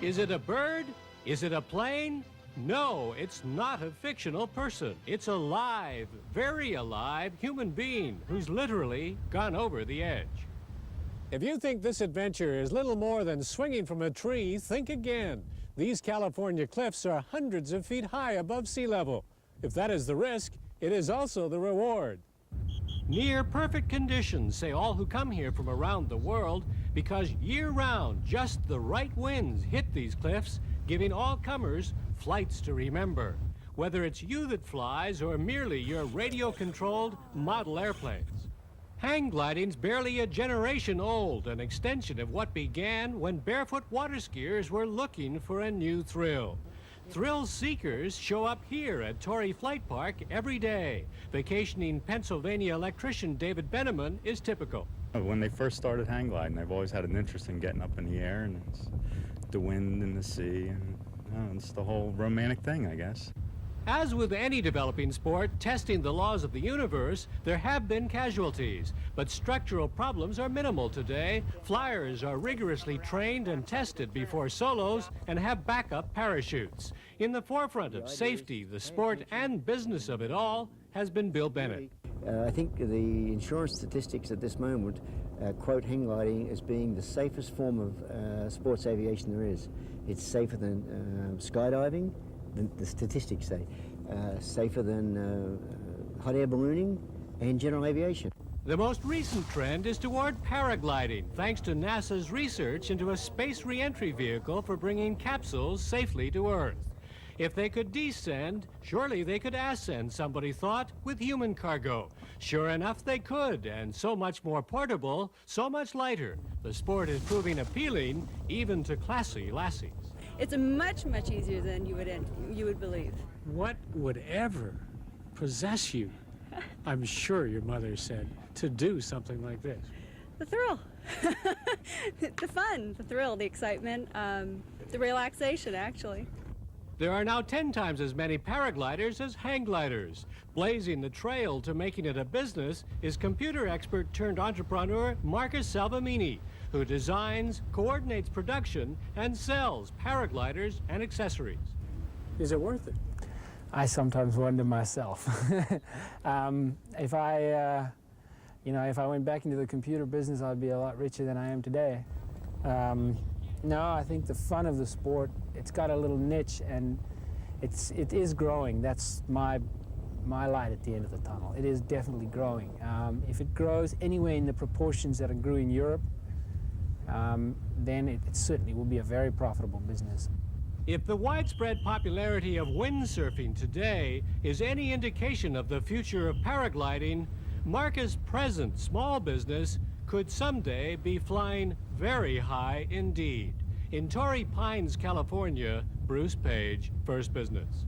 Is it a bird? Is it a plane? No, it's not a fictional person. It's a live, very alive human being who's literally gone over the edge. If you think this adventure is little more than swinging from a tree, think again. These California cliffs are hundreds of feet high above sea level. If that is the risk, it is also the reward. Near perfect conditions, say all who come here from around the world, because year-round, just the right winds hit these cliffs, giving all comers flights to remember, whether it's you that flies or merely your radio-controlled model airplanes. Hang gliding's barely a generation old, an extension of what began when barefoot water skiers were looking for a new thrill. Thrill seekers show up here at Torrey Flight Park every day. Vacationing Pennsylvania electrician David Benneman is typical. When they first started hang gliding, they've always had an interest in getting up in the air, and it's the wind and the sea, and it's the whole romantic thing, I guess. As with any developing sport testing the laws of the universe, there have been casualties, but structural problems are minimal today. Flyers are rigorously trained and tested before solos and have backup parachutes. In the forefront of safety, the sport and business of it all has been Bill Bennett. I think the insurance statistics at this moment quote hang gliding as being the safest form of sports aviation there is. It's safer than skydiving, the statistics say, safer than hot air ballooning and general aviation. The most recent trend is toward paragliding, thanks to NASA's research into a space re-entry vehicle for bringing capsules safely to Earth. If they could descend, surely they could ascend, somebody thought, with human cargo. Sure enough, they could, and so much more portable, so much lighter. The sport is proving appealing, even to classy lassies. It's much, much easier than you would believe. What would ever possess you, I'm sure your mother said, to do something like this? The thrill, the fun, the thrill, the excitement, the relaxation, actually. There are now 10 times as many paragliders as hang gliders. Blazing the trail to making it a business is computer expert turned entrepreneur Marcus Salvamini, who designs, coordinates production, and sells paragliders and accessories. Is it worth it? I sometimes wonder myself. If I went back into the computer business, I'd be a lot richer than I am today. No, I think the fun of the sport, it's got a little niche, and it is growing. That's my light at the end of the tunnel. It is definitely growing. If it grows anywhere in the proportions that it grew in Europe, then it certainly will be a very profitable business. If the widespread popularity of windsurfing today is any indication of the future of paragliding, Marcus' present small business could someday be flying very high indeed. In Torrey Pines, California, Bruce Page, First Business.